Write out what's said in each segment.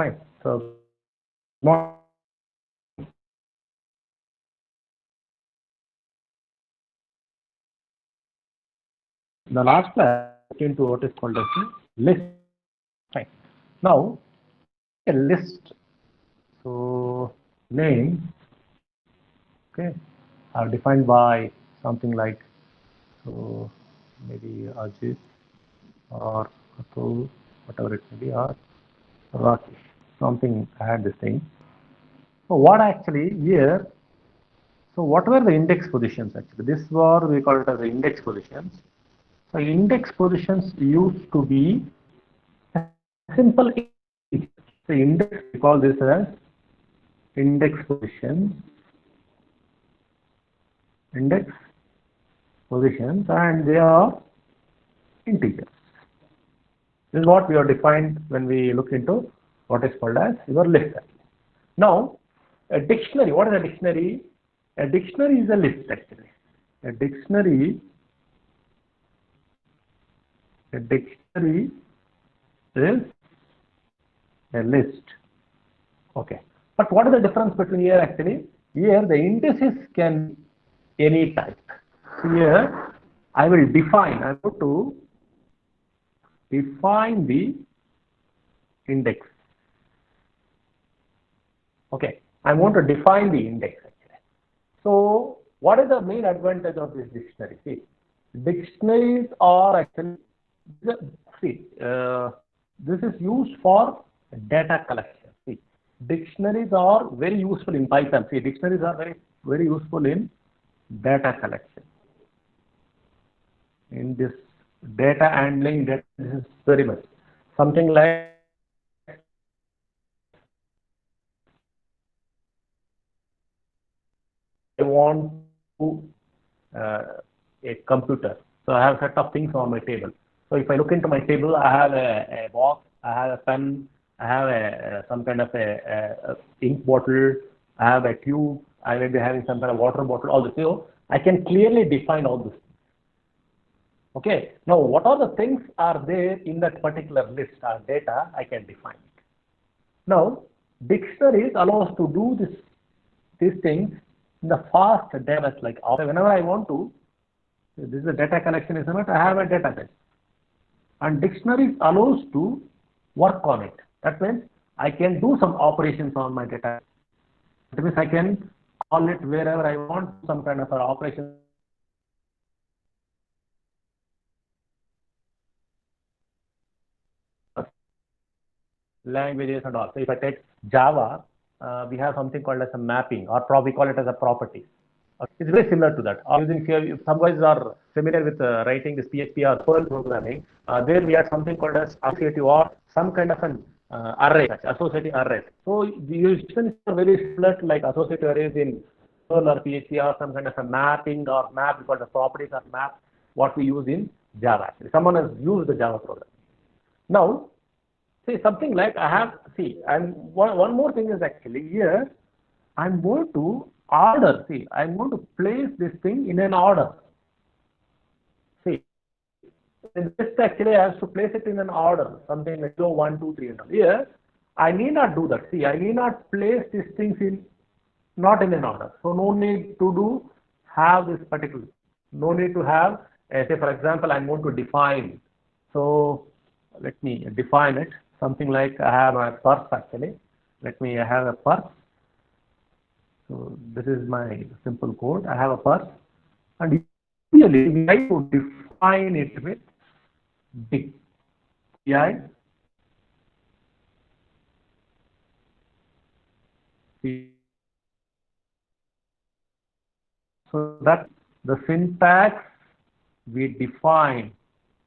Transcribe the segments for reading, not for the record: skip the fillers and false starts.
Fine. So, more the last class into what is called as a list. Fine. Now, a list. So, name, okay, are defined by something like, so maybe Ajit or Atul, whatever it may be, or Rakesh, something I had this thing. So what actually here, so what were the index positions actually? This were, we call it as the index positions. So index positions used to be a simple integer. So index, we call this as index positions, index positions, and they are integers. This is what we are defined when we look into what is called as your list. Now, a dictionary, what is a dictionary? A dictionary is a list actually. A dictionary is a list. Okay. But what is the difference between here actually? Here the indices can be any type. Here I will define, I go to define the index. Okay. I want to define the index actually. So what is the main advantage of this dictionary? See, dictionaries are actually, see, this is used for data collection. See, dictionaries are very useful in Python. See, dictionaries are very useful in data collection. In this data handling, this is very much something like I want to a computer. So I have a set of things on my table. So if I look into my table, I have a box, I have a pen, I have some kind of a ink bottle, I have a tube, I may be having some kind of water bottle, all this. So I can clearly define all this. Okay. Now, what are the things are there in that particular list or data? I can define it. Now, dictionaries allow us to do these things in the fast database. Like whenever I want to, this is a data collection, isn't it? I have a database, and dictionaries allows to work on it. That means I can do some operations on my data. That means I can call it wherever I want, some kind of an operation. Languages and all. So if I take Java, we have something called as a mapping, or we call it as a property. It's very similar to that. Using here, some guys are familiar with writing this PHP or Perl programming. There we have something called as associative or some kind of an array, associative array. So the usually are very similar to like associative arrays in Perl or PHP, or some kind of a mapping or map, because the properties are map, what we use in Java. Actually, someone has used the Java program. Now, see something like I have, see, and one more thing is actually here, I'm going to order, see, I'm going to place this thing in an order. See, in this actually I have to place it in an order, something like 0, 1, 2, 3, and all. Here, I need not do that. See, I need not place these things in, not in an order. So no need to have this particular, no need to have, say for example, I'm going to define. So let me define it. Something like I have a purse actually. Let me have a purse. So this is my simple code. I have a purse, and usually we try to define it with big PI. So that the syntax we define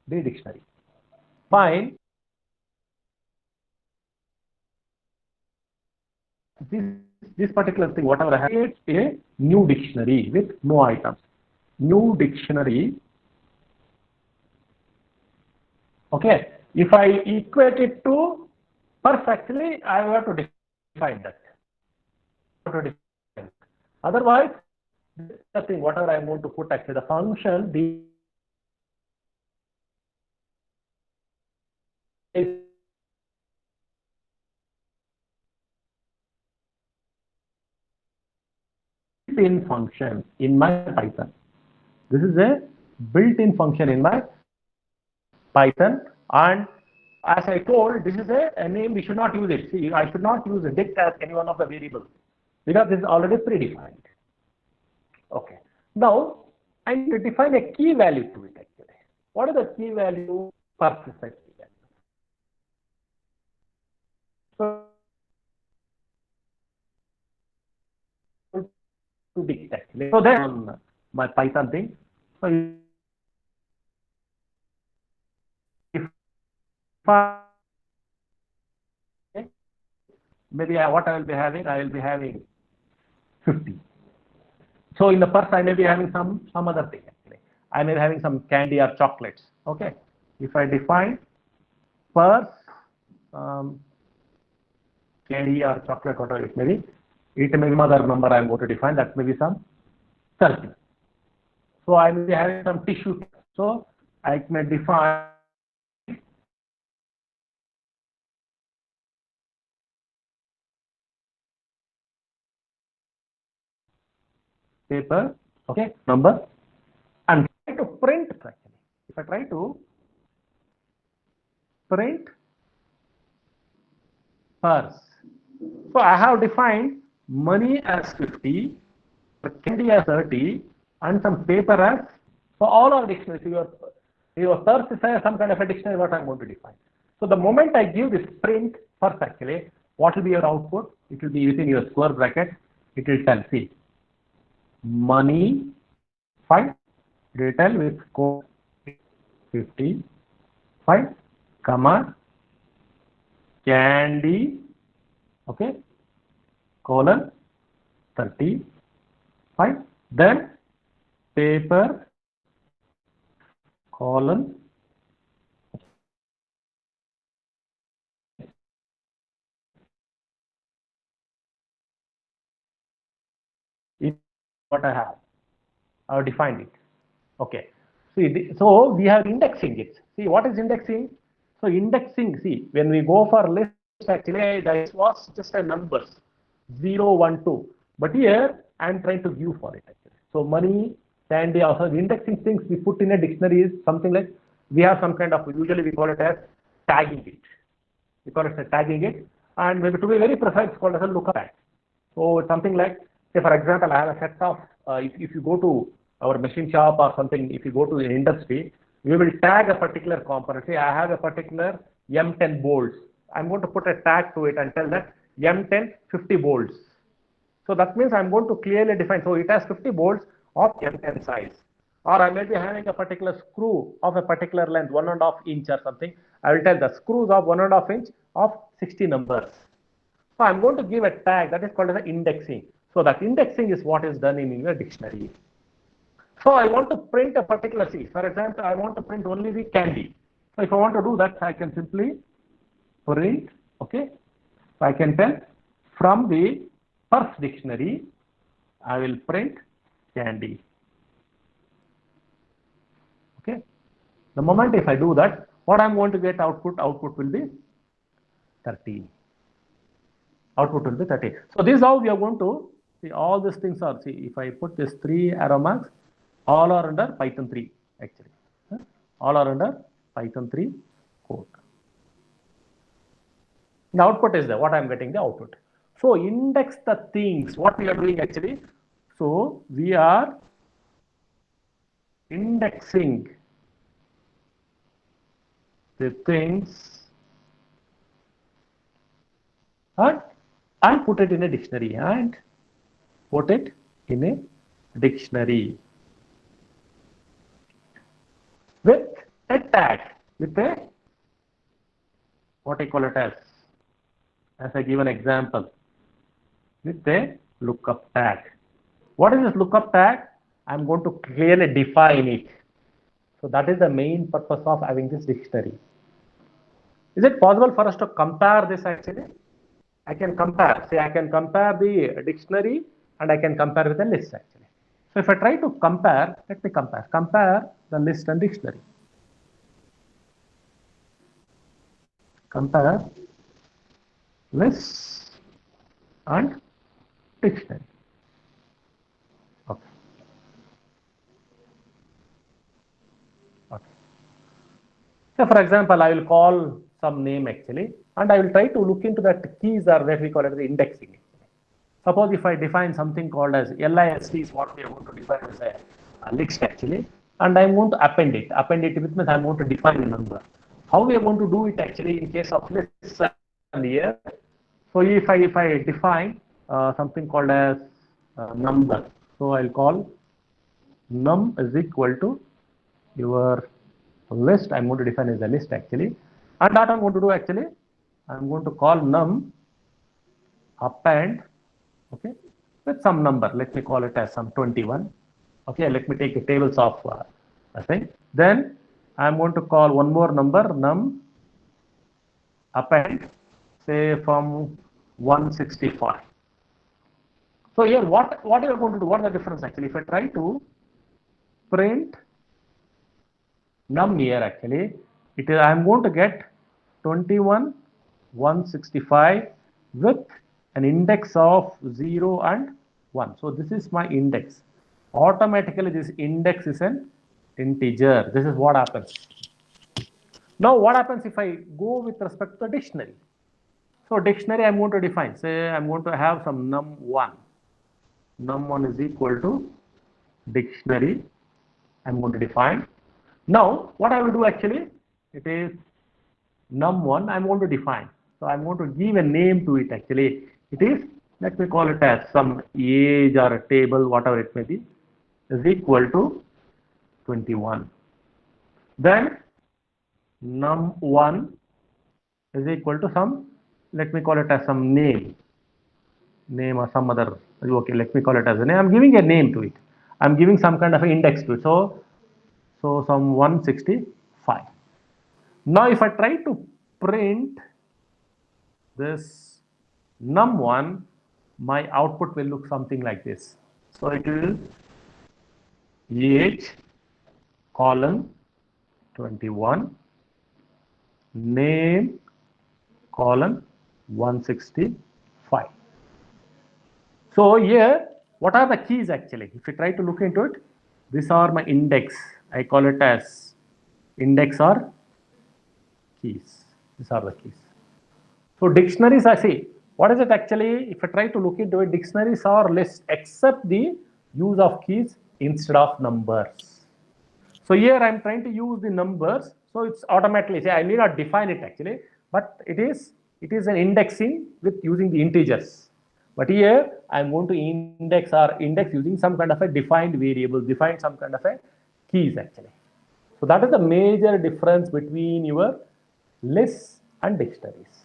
the dictionary. Fine. This particular thing, whatever I have, it's a new dictionary with no items. New dictionary. Okay. If I equate it to purse, actually, I have to define that. Otherwise, nothing. Whatever I'm going to put, actually, the function is built-in function in my Python. This is a built-in function in my Python, and as I told, this is a name. We should not use it. See, I should not use dict as any one of the variables because this is already predefined. Okay. Now I need to define a key value to it actually. What is the key value? Persistent key value. So to dict actually. So then on my Python thing. So if I, maybe what I will be having, I will be having 50. So in the purse, I may be having some other thing actually. I may be having some candy or chocolates. Okay. If I define purse, candy or chocolate, whatever it may be some other number I am going to define. That may be some 30. So I may be having some tissue. So I may define paper, okay, number, and try to print actually. If I try to print purse, so I have defined money as 50, candy as 30, and some paper as, so all are dictionaries. Your purse is some kind of a dictionary what I'm going to define. So the moment I give this print purse actually, what will be your output? It will be within your square bracket. It will tell, see, money, fine, retail with code 50, fine, comma, candy, okay, colon 30, fine, then paper, colon, is what I have defined it. Okay. See, so we have indexing it. See, what is indexing? So indexing, see, when we go for list, actually, that was just a numbers, 0, 1, 2. But here, I am trying to view for it, actually. So money, candy, also the indexing things we put in a dictionary is something like, we have some kind of, usually we call it as tagging it. We call it as tagging it. And maybe to be very precise, it's called as a lookup tag. So it's something like, say for example, I have a set of, if you go to our machine shop or something, if you go to an industry, we will tag a particular component. Say I have a particular M10 bolts. I'm going to put a tag to it and tell that M10 50 bolts. So that means I'm going to clearly define. So it has 50 bolts of M10 size. Or I may be having a particular screw of a particular length, 1.5 inch or something. I will tell the screws of 1.5 inch of 60 numbers. So I'm going to give a tag that is called as indexing. So that indexing is what is done in your dictionary. So I want to print a particular C. For example, I want to print only the candy. So if I want to do that, I can simply print, okay. So I can tell from the first dictionary, I will print candy. Okay. The moment if I do that, what I'm going to get output will be 30. Output will be 30. So this is how we are going to see all these things are, see, if I put this 3 arrow marks, all are under Python 3 actually. All are under Python 3 code. The output is there. What I'm getting the output. So index the things. What we are doing actually. So we are indexing the things and put it in a dictionary and put it in a dictionary with a tag, with a what I call it as I give an example, with a lookup tag. What is this lookup tag? I'm going to clearly define it. So that is the main purpose of having this dictionary. Is it possible for us to compare this actually? I can compare, say I can compare the dictionary and I can compare with the list actually. So if I try to compare, let me compare the list and dictionary. Compare list and dictionary. Okay. So for example, I will call some name actually, and I will try to look into that keys or that we call it the indexing. Suppose if I define something called as list is what we are going to define as a list actually, and I'm going to append it. Append it means I'm going to define a number. How we are going to do it actually in case of lists and here. So if I define something called as number, so I'll call num is equal to your list. I'm going to define as a list actually, and that I'm going to do actually, I'm going to call num append, okay, with some number. Let me call it as some 21. Okay, let me take the tables of I think. Then I'm going to call one more number num append, say from 165. So here, what are you going to do? What is the difference actually? If I try to print num here actually, it is I'm going to get 21 165 with an index of 0 and 1. So this is my index. Automatically this index is an integer. This is what happens. Now what happens if I go with respect to the dictionary? So dictionary I'm going to define. Say I'm going to have some num1. Num1 is equal to dictionary. I'm going to define. Now what I will do actually, it is num1 I'm going to define. So I'm going to give a name to it actually. It is, let me call it as some age or a table, whatever it may be, is equal to 21. Then num1 is equal to some, let me call it as some name or some other, okay, let me call it as a name. I'm giving a name to it. I'm giving some kind of an index to it. So some 165. Now if I try to print this num1, my output will look something like this. So it will age colon 21, name colon 165. So here, what are the keys actually? If you try to look into it, these are my index. I call it as index or keys. These are the keys. So dictionaries, I see. What is it actually? If I try to look into it, dictionaries are lists except the use of keys instead of numbers. So here I'm trying to use the numbers. So it's automatically, say I need not define it actually, but it is an indexing with using the integers. But here I'm going to index using some kind of a defined variable, define some kind of a keys actually. So that is the major difference between your lists and dictionaries.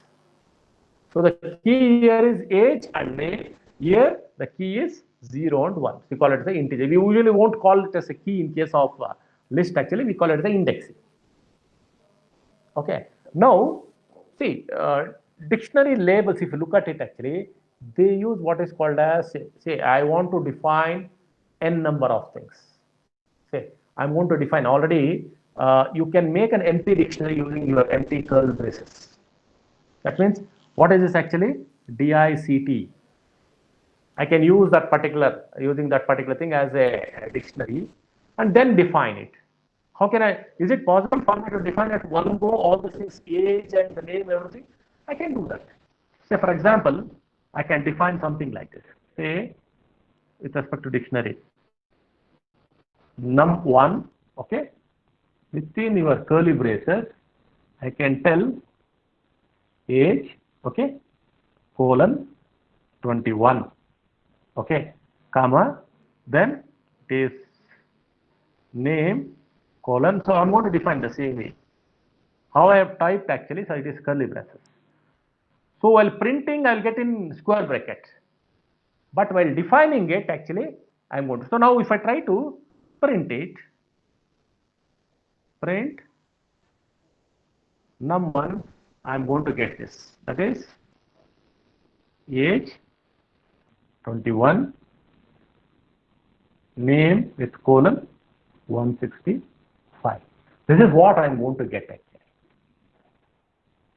So the key here is age and name. Here the key is 0 and 1. We call it the integer. We usually won't call it as a key in case of list actually. We call it the indexing. Okay. Now see dictionary labels, if you look at it actually, they use what is called as, say I want to define n number of things. Say I'm going to define already, you can make an empty dictionary using your empty curly braces. That means what is this actually? DICT. I can use that particular, using that particular thing as a dictionary and then define it. How can I, is it possible for me to define at one go all the things, age and the name, everything? I can do that. Say for example, I can define something like this. Say with respect to dictionary, num1, okay, within your curly braces, I can tell age, okay, colon 21, okay, comma, then it is name colon. So I'm going to define the same way. How I have typed actually, so it is curly braces. So while printing, I'll get in square bracket. But while defining it, actually, I'm going to. So now if I try to print it, print num1, I'm going to get this. That is age 21, name with colon 165. This is what I'm going to get actually.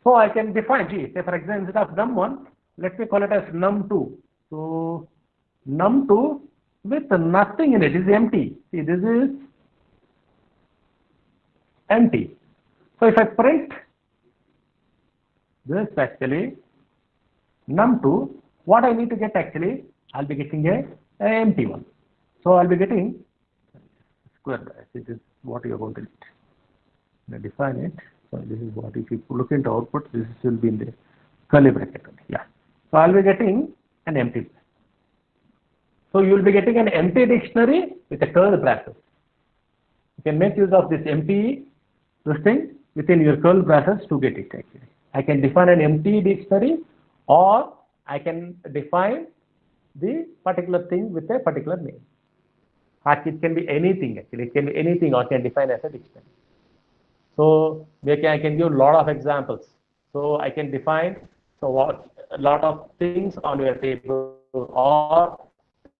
So I can define, say for example, instead of num1, let me call it as num2. So num2 with nothing in it is empty. See, this is empty. So if I print this actually num2, what I need to get actually, I'll be getting a empty one. So I'll be getting square bracket. This is what you're going to get. Now define it. So this is what, if you look into output, this will be in the curly bracket. Yeah. So I'll be getting an empty. So you will be getting an empty dictionary with a curly bracket. You can make use of this empty this thing within your curly brackets to get it actually. I can define an empty dictionary, or I can define the particular thing with a particular name. It can be anything actually. It can be anything, or can define as a dictionary. So I can give a lot of examples. So I can define what a lot of things on your table, or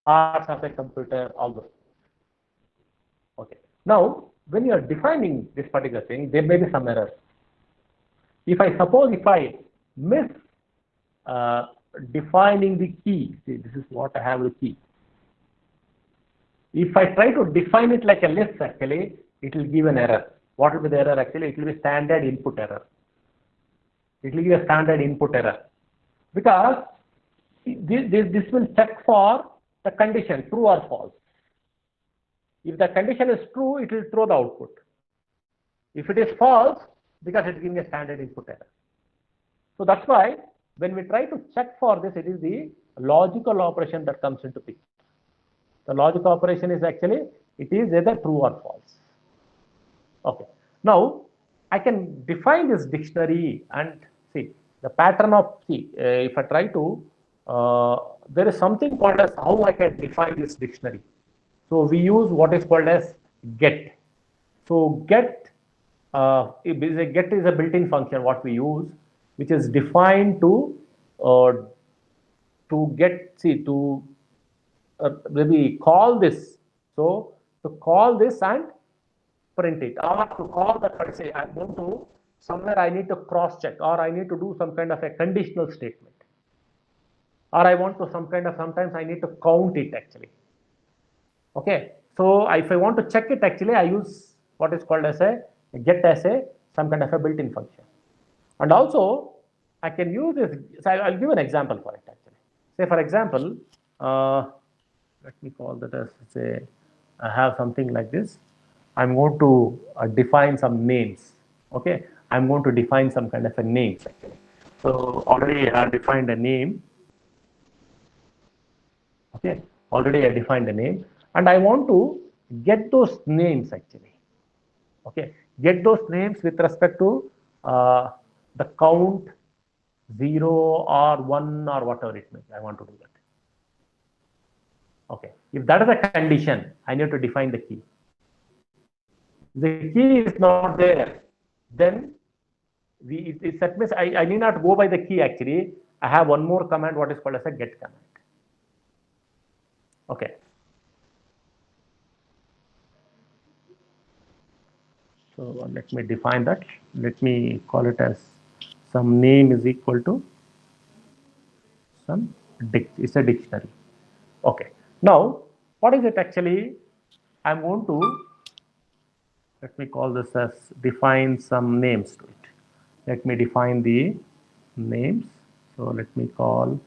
parts of a computer, all those. Okay. Now, when you are defining this particular thing, there may be some errors. If I miss defining the key, see, this is what I have the key. If I try to define it like a list, actually, it will give an error. What will be the error actually? It will be standard input error. It will give a standard input error. Because this will check for the condition, true or false. If the condition is true, it will throw the output. If it is false, because it is giving a standard input error. So that's why when we try to check for this, it is the logical operation that comes into picture. The logical operation is actually, it is either true or false. Okay. Now, I can define this dictionary and see the pattern of, if I try to, there is something called as how I can define this dictionary. So we use what is called as get. So get is a built-in function what we use, which is defined to get, maybe call this. So to call this and print it, or to call that, let's say I'm going to somewhere, I need to cross check, or I need to do some kind of a conditional statement, or I want to sometimes I need to count it actually. Okay. So if I want to check it actually, I use what is called as a get as some kind of a built-in function. And also I can use this. So I'll give an example for it actually. Say for example, let me call that as, say, I have something like this. I'm going to define some names. Okay, I'm going to define some kind of a names actually. So already I defined a name. Okay, already I defined a name, and I want to get those names actually. Okay, get those names with respect to the count 0 or 1 or whatever it may be. I want to do that. Okay, if that is a condition, I need to define the key. The key is not there, then that means I need not go by the key actually. I have one more command, what is called as a get command. Okay. So let me define that. Let me call it as some name is equal to some it's a dictionary. Okay. Now, what is it actually? I'm going to, let me call this as define some names to it. Let me define the names. So let me call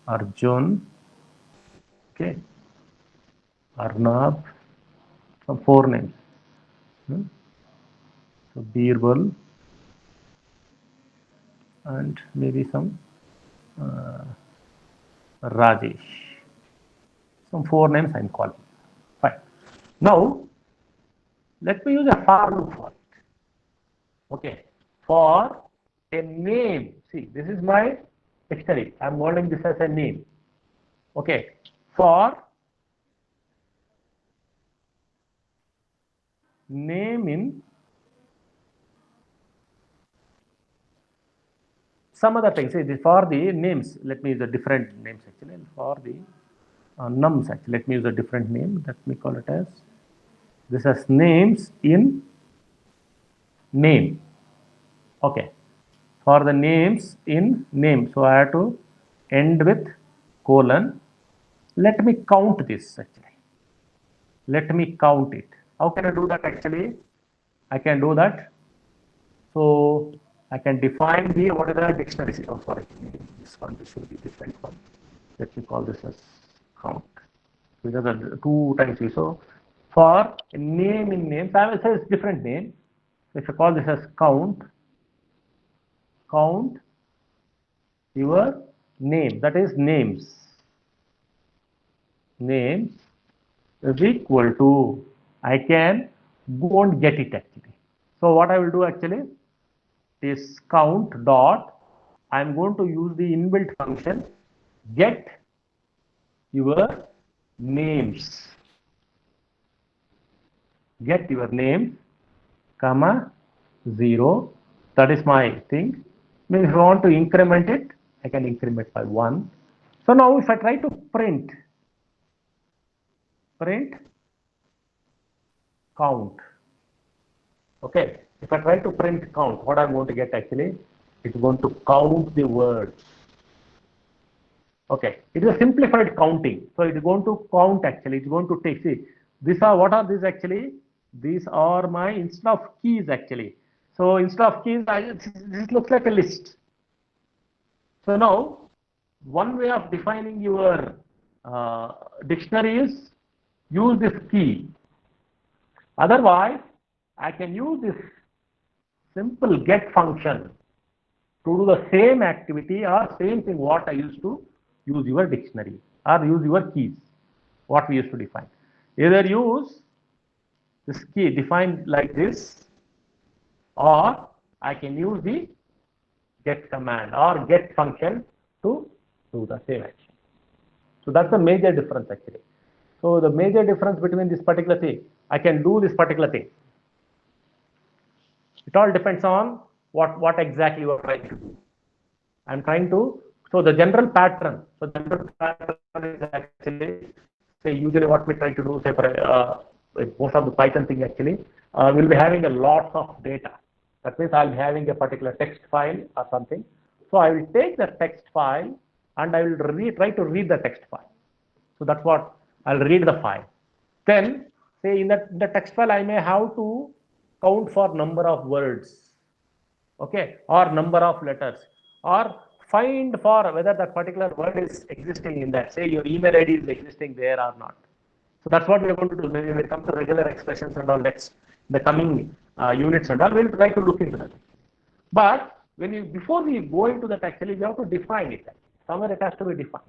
Arjun, okay, Arnab, some 4 names. So Birbal, and maybe some Rajesh. Some 4 names I'm calling. Fine. Now, let me use a for loop for it. Okay. For a name, see, this is my dictionary. I'm calling this as a name. Okay. For name in some other things. See, for the names, let me use a different names actually. For the nums actually, let me use a different name. Let me call it as this as names in name. Okay. For the names in name, so I have to end with colon. Let me count this actually. Let me count it. How can I do that actually? I can do that. So I can define the what is the dictionary. Oh, sorry, this one this should be different one. Let me call this as count. These are the two times we so for name in name, I will say it's different name. If I call this as count, count your name, that is names. Names is equal to, I can go and get it actually. So what I will do actually is count dot, I am going to use the inbuilt function get your names. Get your name, comma 0. That is my thing. Means if I want to increment it, I can increment by 1. So now if I try to print count. Okay, if I try to print count, what I'm going to get actually, it's going to count the words. Okay, it is a simplified counting. So it is going to count actually, it's going to take, see, these are, what are these actually? These are my, instead of keys actually. So instead of keys, this looks like a list. So now, one way of defining your dictionary is use this key. Otherwise, I can use this simple get function to do the same activity or same thing what I used to use your dictionary or use your keys, what we used to define. Either use this key defined like this, or I can use the get command or get function to do the same action. So that's the major difference actually. So the major difference between this particular thing, I can do this particular thing. It all depends on what exactly you are trying to do. I'm trying to, so the general pattern, is actually, say usually what we try to do, say for most of the Python thing actually, we'll be having a lot of data. That means I'll be having a particular text file or something. So I will take the text file and I will try to read the text file. So that's what I'll read the file. Then say in the text file I may have to count for number of words, okay, or number of letters, or find for whether that particular word is existing in that, say your email ID is existing there or not. So that's what we are going to do when we come to regular expressions and all. Next, the coming units and all, we'll try to look into that. But when you, before we go into that actually, we have to define it. Somewhere it has to be defined.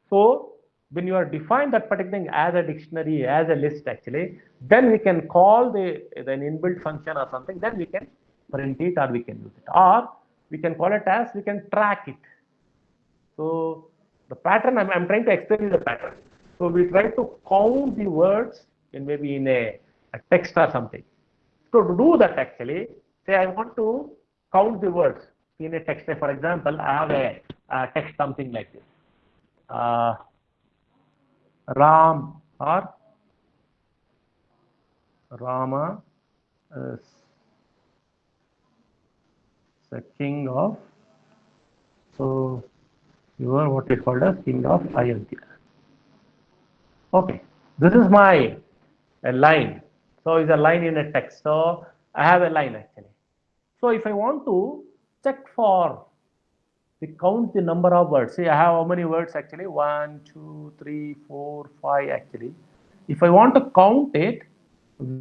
So when you are defined that particular thing as a dictionary, as a list actually, then we can call the an inbuilt function or something, then we can print it or we can use it, or we can call it as, we can track it. So the pattern, I'm trying to explain the pattern. So we try to count the words in maybe in a text or something. So to do that actually, say I want to count the words in a text. Say for example, I have a text something like this. Ram or Rama is the king of, so you are what is called as king of Ayodhya. Okay, this is my a line. So it's a line in a text. So I have a line actually. So if I want to check for the count the number of words, see I have how many words actually? 1, 2, 3, 4, 5 actually. If I want to count it,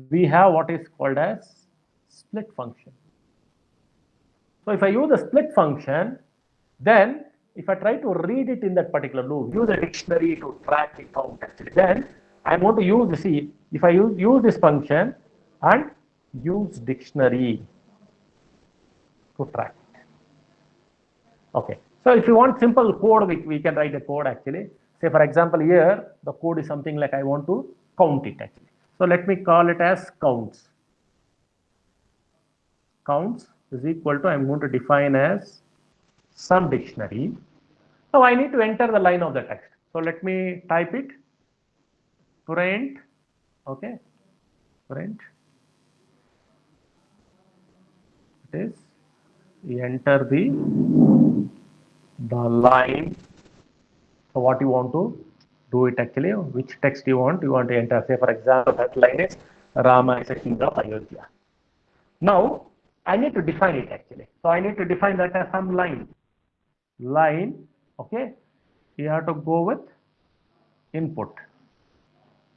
we have what is called as split function. So if I use the split function, then if I try to read it in that particular loop, use a dictionary to track the count actually, then I want to use, see, if I use this function and use dictionary to track it. Okay, so if you want simple code, we can write a code actually. Say for example, here the code is something like I want to count it actually. So let me call it as counts. Counts is equal to, I'm going to define as some dictionary. Now I need to enter the line of the text. So let me type it. Print, okay, print. It is, you enter the line. So what you want to do it actually, which text you want to enter. Say for example, that line is Rama is a king of Ayodhya. Now I need to define it actually. So I need to define that as some line. Okay. You have to go with input.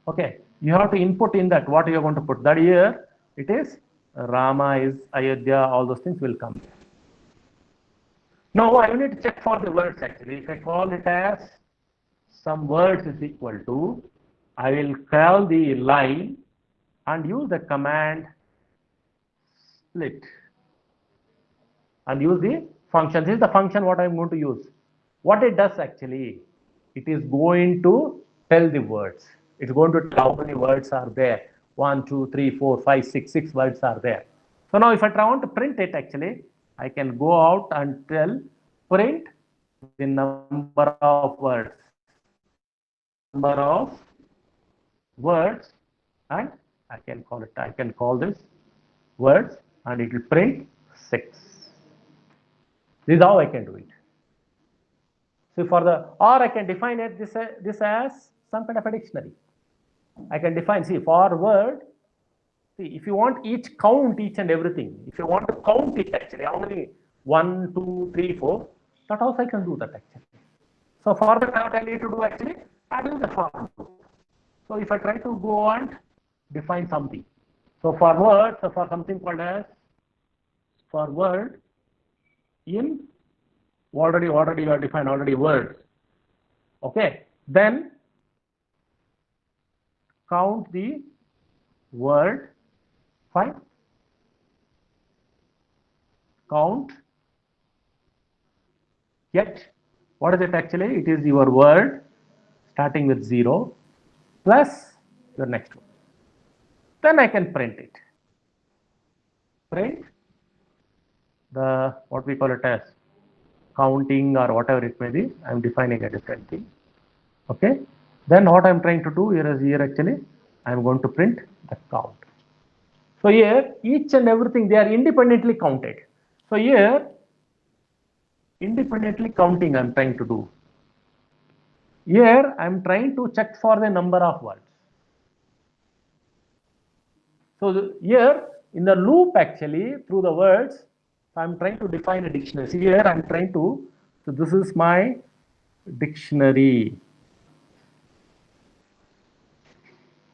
Okay. You have to input in that what you are going to put. That here it is Rama is Ayodhya. All those things will come. Now I need to check for the words actually. If I call it as some words is equal to, I will call the line and use the command split and use the function. This is the function what I am going to use. What it does actually, it is going to tell the words. It's going to tell how many words are there. 1, 2, 3, 4, 5, 6, 6 words are there. So now if I want to print it actually, I can go out and tell print the number of words. Number of words, and I can call this words, and it will print 6. This is how I can do it. So for the, or I can define it this as some kind of a dictionary. I can define, see, for word, see, if you want count each and everything, if you want to count it actually, how many, 1, 2, 3, 4, that also I can do that actually. So for that, what I need to do actually, I do the for loop. So if I try to go and define something, so for word, so for something called as, for word, in already you have defined already words. Okay, then count the word, fine. Count, get, what is it actually? It is your word starting with 0 plus your next one. Then I can print it. Print the, what we call it as counting or whatever it may be. I am defining a different thing. Okay. Then what I am trying to do here is here actually I am going to print the count. So here each and everything they are independently counted. So here independently counting I am trying to do. Here I am trying to check for the number of words. So here in the loop actually through the words I am trying to define a dictionary. See here I am trying to, so this is my dictionary.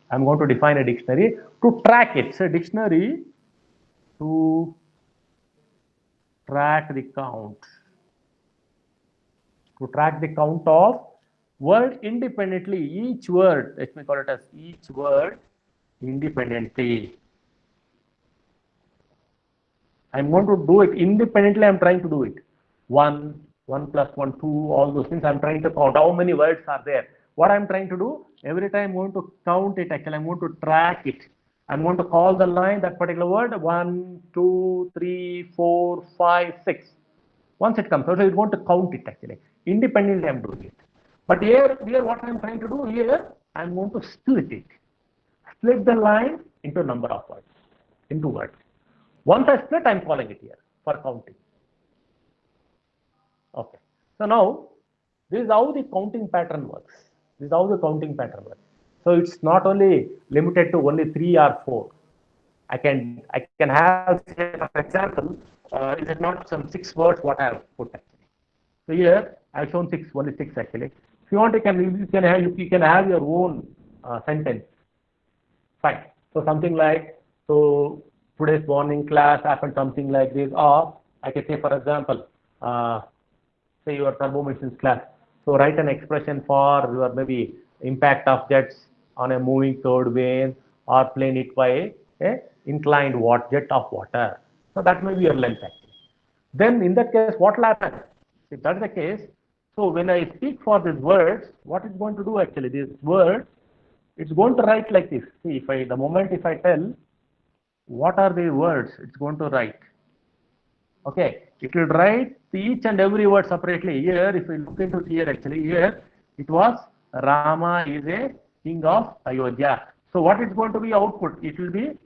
I am going to define a dictionary to track it. So dictionary to track the count. To track the count of word independently, each word, let me call it as each word independently. I'm going to do it independently, I'm trying to do it. 1, 1 plus 1, 2, all those things I'm trying to count. How many words are there? What I'm trying to do, every time I'm going to count it, actually I'm going to track it. I'm going to call the line, that particular word, 1, 2, 3, 4, 5, 6. Once it comes out, so it's going to count it actually. Independently I'm doing it. But here what I'm trying to do here, I'm going to split it. Split the line into number of words, into words. Once I split, I'm calling it here for counting. Okay. So now, this is how the counting pattern works. This is how the counting pattern works. So it's not only limited to only 3 or 4. I can have, say, for example, is it not some 6 words what I have put actually. So here I've shown 6, only 6 actually. If you want, you can have your own sentence. Fine. So something like, so today's morning class happened something like this, or I can say, for example, say your turbo machines class. So write an expression for your maybe impact of jets on a moving third vane or plane it by a inclined jet of water. So that may be your length actually. Then in that case, what will happen? If that is the case, so when I speak for these words, what it's going to do actually, this word, it's going to write like this. See, if I, the moment if I tell what are the words, it's going to write. Okay, it will write each and every word separately. Here, if we look into here, actually, here it was Rama is a king of Ayodhya. So what is going to be output? It will be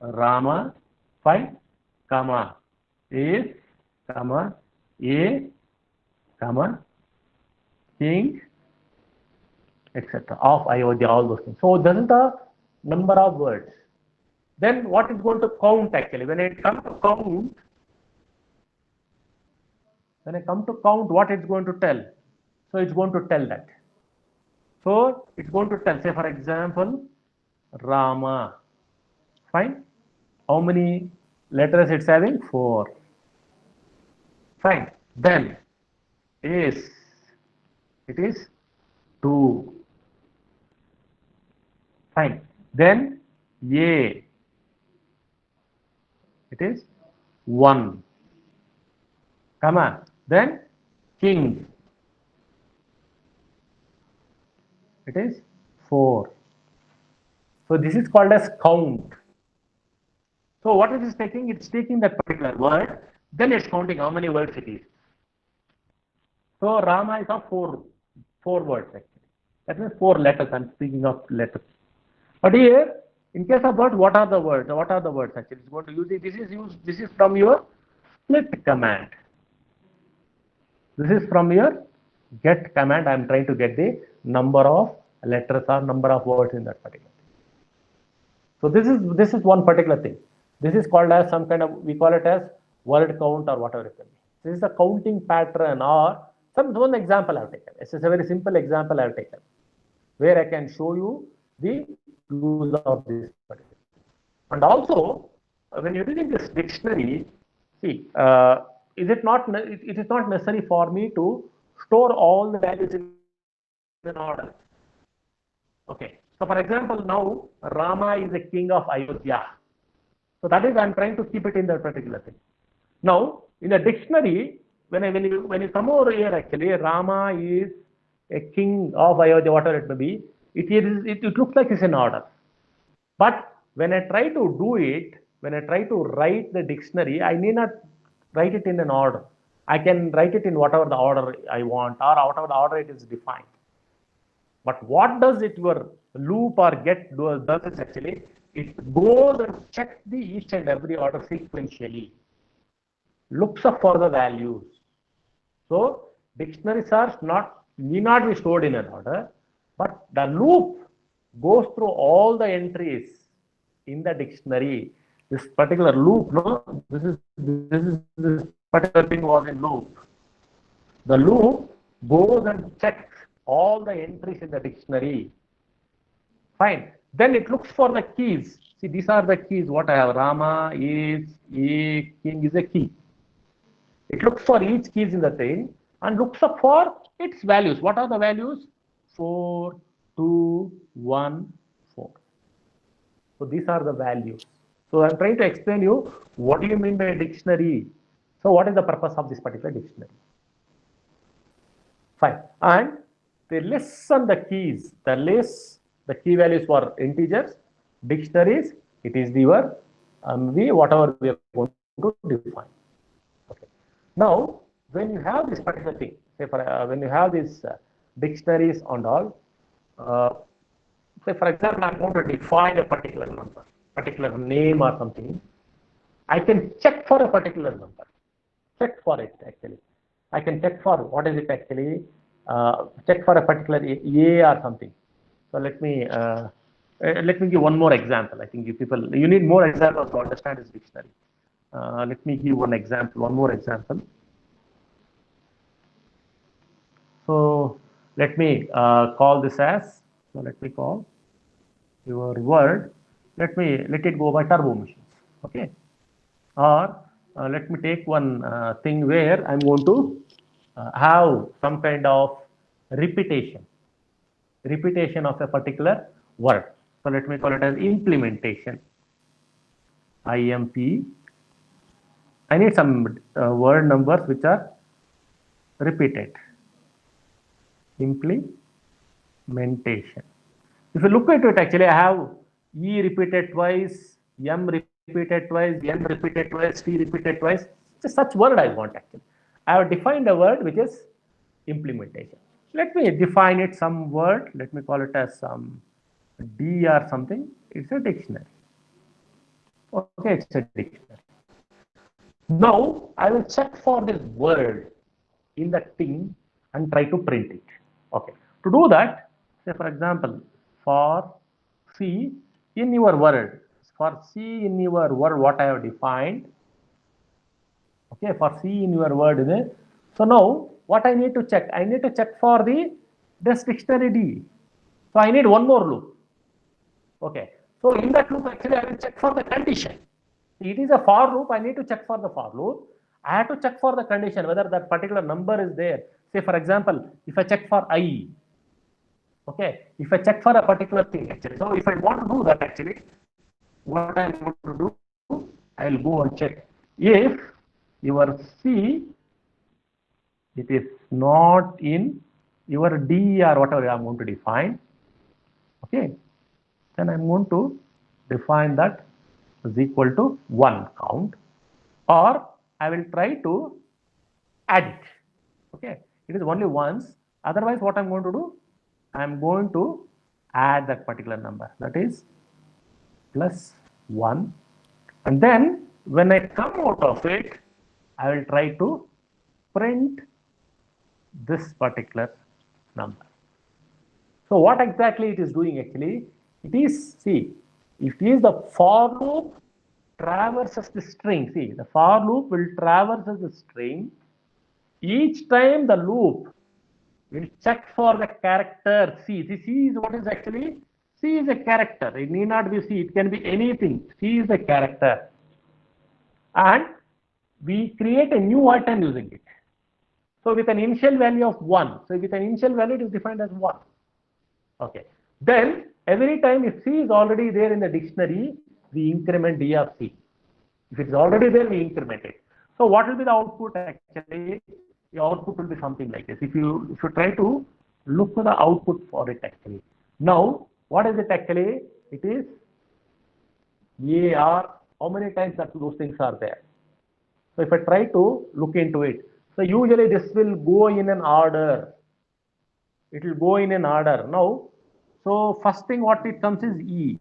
Rama, fine, comma, is, comma, a, comma, king, etc. of Ayodhya, all those things. So this is the number of words. Then what is going to count actually? When I come to count, what it's going to tell? So it's going to tell that. So it's going to tell, say for example, Rama. Fine. How many letters it's having? 4. Fine. Then is, it is 2. Fine. Then A, it is 1. Come on. Then king, it is 4. So this is called as count. So what it is taking? It's taking that particular word, then it's counting how many words it is. So Rama is of 4 words actually. That means 4 letters. I'm speaking of letters. But here, in case of word, what are the words? What are the words actually? It's going to use it. This is from your split command. This is from your get command. I'm trying to get the number of letters or number of words in that particular thing. So this is one particular thing. This is called as some kind of, we call it as word count or whatever it can be. This is a counting pattern or one example I've taken. It's just a very simple example I've taken where I can show you the use of this particular. And also, when you're using this dictionary, see, it is not necessary for me to store all the values in an order. Okay. So, for example, now Rama is the king of Ayodhya. So that is, I'm trying to keep it in that particular thing. Now, in the dictionary, when you come over here, actually, Rama is a king of Ayodhya, whatever it may be. It looks like it's in order. But when I try to do it, when I try to write the dictionary, I need not write it in an order. I can write it in whatever the order I want or whatever the order it is defined. But what does it, your loop or get does is actually, it goes and checks the each and every order sequentially, looks up for the values. So dictionaries are need not be stored in an order, but the loop goes through all the entries in the dictionary. This particular loop, no, this particular thing was in loop. The loop goes and checks all the entries in the dictionary. Fine. Then it looks for the keys. See, these are the keys. What I have, Rama is a king is a key. It looks for each keys in the thing and looks up for its values. What are the values? 4, 2, 1, 4. So these are the values. So I'm trying to explain you what do you mean by a dictionary. So what is the purpose of this particular dictionary? Fine. And they listen the keys. The key values for integers, dictionaries. It is the word whatever we are going to define. Okay. Now, when you have this particular thing, say when you have these dictionaries and all, say for example, I'm going to define a particular number, particular name or something. I can check for a particular number. Check for it actually. I can check for what is it actually. Check for a particular A or something. So let me give one more example. I think you need more examples to understand this dictionary. Let me give one more example. So let me call this as. So let me call your word. Let it go by turbo machines. Okay. Or let me take one thing where I'm going to have some kind of repetition of a particular word. So let me call it as implementation. IMP. I need some word numbers which are repeated. Implementation. If you look at it, actually, I have E repeated twice, M repeated twice, N repeated twice, T repeated twice. It's such word I want actually. I have defined a word which is implementation. Let me define it some word. Let me call it as some D or something. It's a dictionary. Okay, it's a dictionary. Now I will check for this word in the thing and try to print it. Okay. To do that, say for example, for C in your word, for C in your word, what I have defined. Okay, for C in your word is it? So now what I need to check? I need to check for this dictionary D. So I need one more loop. Okay. So in that loop, actually, I will check for the condition. It is a for loop. I need to check for the for loop. I have to check for the condition whether that particular number is there. Say, for example, if I check for I, okay, if I check for a particular thing, actually. So if I want to do that, actually, what I'm going to do, I'll go and check. If your C, it is not in your D or whatever I'm going to define, okay, then I'm going to define that is equal to 1 count, or I will try to add it. Okay, it is only once. Otherwise, what I'm going to do, I'm going to add that particular number, that is plus 1, and then when I come out of it, I will try to print this particular number. So what exactly it is doing actually? It is, see, if it is the for loop traverses the string. See, the for loop will traverses the string. Each time the loop will check for the character C. C is what is actually, C is a character. It need not be C. It can be anything. C is a character. And we create a new item using it. So with an initial value of 1. So with an initial value, it is defined as 1. Okay. Then every time if C is already there in the dictionary, we increment D of C. If it's already there, we increment it. So what will be the output actually? The output will be something like this. If you try to look for the output for it actually. Now, what is it actually? It is AR. How many times that those things are there? So if I try to look into it, so usually this will go in an order. It will go in an order. Now, so first thing what it comes is E.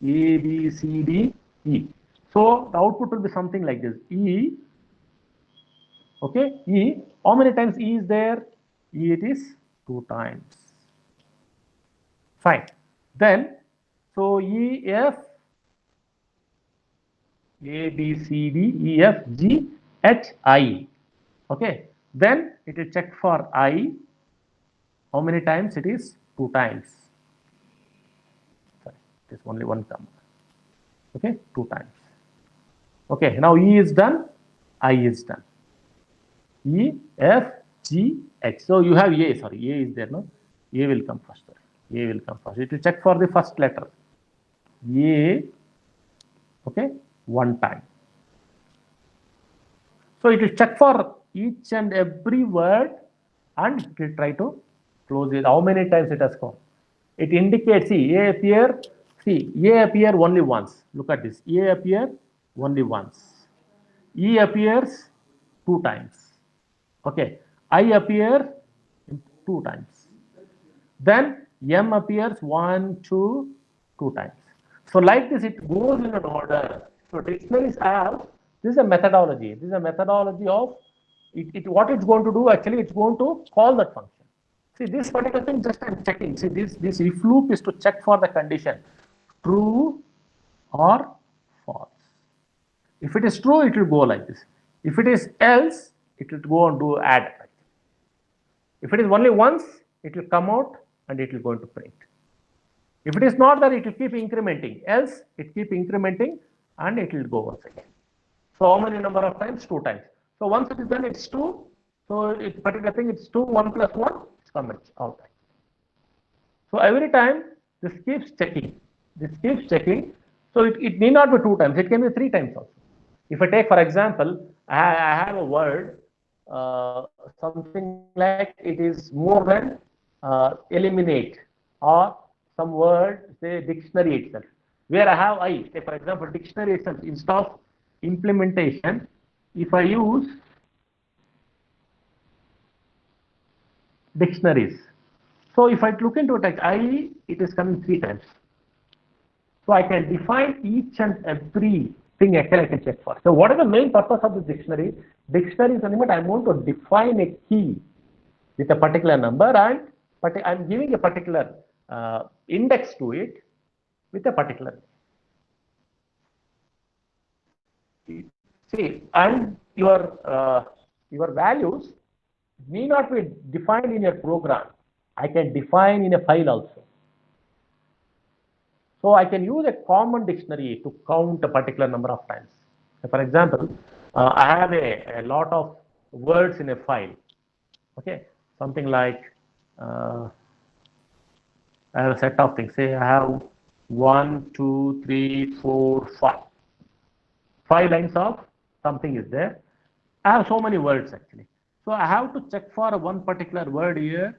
A, B, C, D, E. So the output will be something like this. E, okay, E. How many times E is there? E, it is 2 times. Fine. Then, so E, F, A, B, C, D, E, F, G, H, I. Okay. Then it will check for I. How many times? It is 2 times. Sorry, it is only one comma. Okay, 2 times. Okay, now E is done, I is done. E, F, G, H. So you have A, sorry, A is there, no? A will come first. A will come first. It will check for the first letter. A, okay, 1 time. So it will check for each and every word and it will try to close it. How many times it has come? It indicates, see, A appear, see, A appear only once. Look at this. A appear only once. E appears 2 times. Okay. I appear 2 times. Then M appears 1, 2, 2 times. So like this, it goes in an order. So dictionaries have, this is a methodology. This is a methodology of what it's going to do actually, it's going to call that function. See, this particular thing just I'm checking. See, this if loop is to check for the condition true or false. If it is true, it will go like this. If it is else, it will go and do add. If it is only once, it will come out and it will go into print. If it is not there, it will keep incrementing. Else, it keep incrementing and it will go once again. So how many number of times? 2 times. So once it is done, it's 2. So it's particular thing, it's 2, 1 plus 1, it's comments all time. So every time this keeps checking. This keeps checking. So it need not be 2 times, it can be 3 times also. If I take, for example, I have a word, something like it is more than eliminate, or some word, say dictionary itself, where I have I, say for example, dictionary itself, instead of implementation, if I use dictionaries. So if I look into it, I, it is coming 3 times. So I can define each and every thing I can check for. So what is the main purpose of the dictionary? Dictionary is nothing but I'm going to define a key with a particular number and I'm giving a particular index to it with a particular. see, and your values need not be defined in your program. I can define in a file also. So I can use a common dictionary to count a particular number of times. For example, I have a lot of words in a file. Okay, something like I have a set of things. Say I have 1, 2, 3, 4, 5. 5 lines of something is there. I have so many words actually. So I have to check for one particular word here,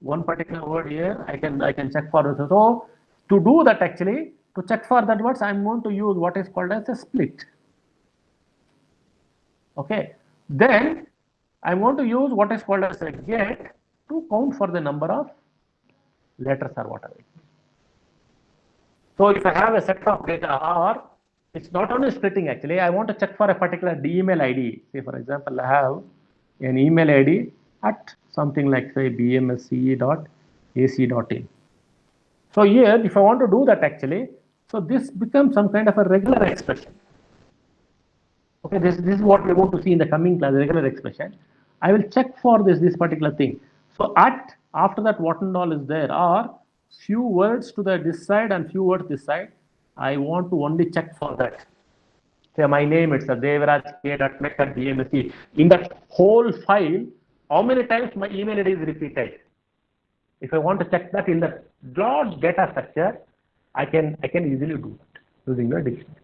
one particular word here. I can check for this. So to do that actually, to check for that words, I'm going to use what is called as a split. Okay. Then I'm going to use what is called as a get to count for the number of letters or whatever. So if I have a set of data or it's not only splitting actually, I want to check for a particular email ID. Say for example, I have an email ID at something like say bmsce.ac.in. So here, if I want to do that actually, so this becomes some kind of a regular expression. Okay, this is what we're going to see in the coming class, regular expression. I will check for this particular thing. So at, after that, what and all is there are few words to the this side and few words this side. I want to only check for that. Say my name, it's a devraj.k.mek@bmsc. In that whole file, how many times my email ID is repeated? If I want to check that in the large data structure, I can easily do that using the dictionary.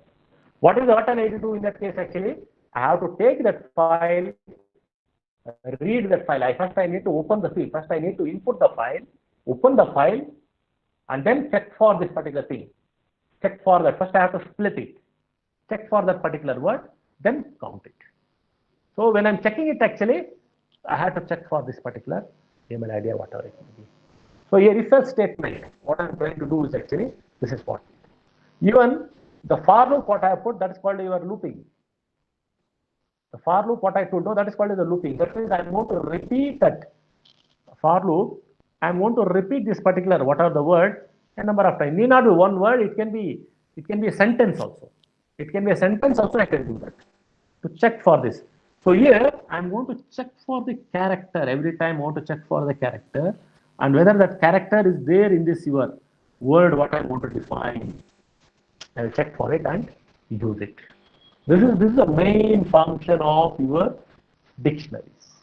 What is what I need to do in that case actually? I have to take that file, read that file. First I need to open the field. First I need to input the file, open the file, and then check for this particular thing. Check for that. First I have to split it. Check for that particular word, then count it. So when I'm checking it actually, I have to check for this particular email ID or whatever it may be. So here is a statement. What I'm trying to do is actually, this is what. Even the for loop what I have put, that is called your looping. The for loop what I told, no, that is called as a looping. That means I'm going to repeat that for loop. I'm going to repeat this particular whatever the word a number of times. Need not be one word. It can be a sentence also. It can be a sentence also. I can do that to check for this. So here I'm going to check for the character every time. I want to check for the character and whether that character is there in this your word what I want to define. I will check for it and use it. This is the main function of your dictionaries.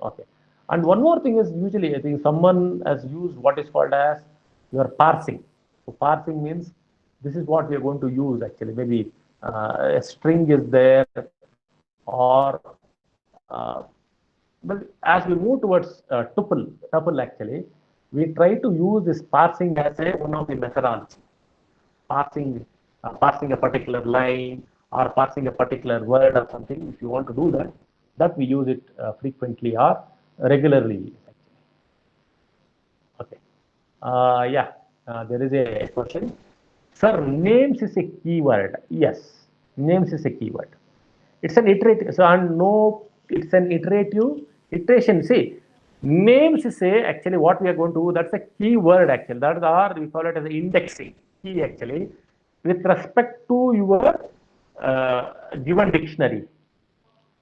Okay. And one more thing is usually I think someone has used what is called as your parsing. So parsing means this is what we are going to use actually. Maybe a string is there or but as we move towards tuple actually, we try to use this parsing as one of the methodology. Parsing a particular line or parsing a particular word or something. If you want to do that we use it frequently or regularly. Okay. Yeah. There is a question. Sir, names is a keyword. Yes, names is a keyword. It's an iterative. So, and no, it's an iteration. See, names is actually what we are going to do. That's a keyword actually. That is our, we call it as indexing key actually with respect to your given dictionary.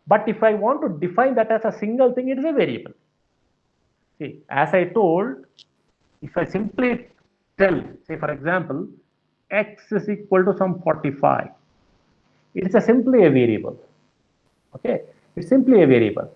But if I want to define that as a single thing, it is a variable. See, as I told, if I simply tell, say for example, x is equal to some 45, it is simply a variable. Okay, it's simply a variable.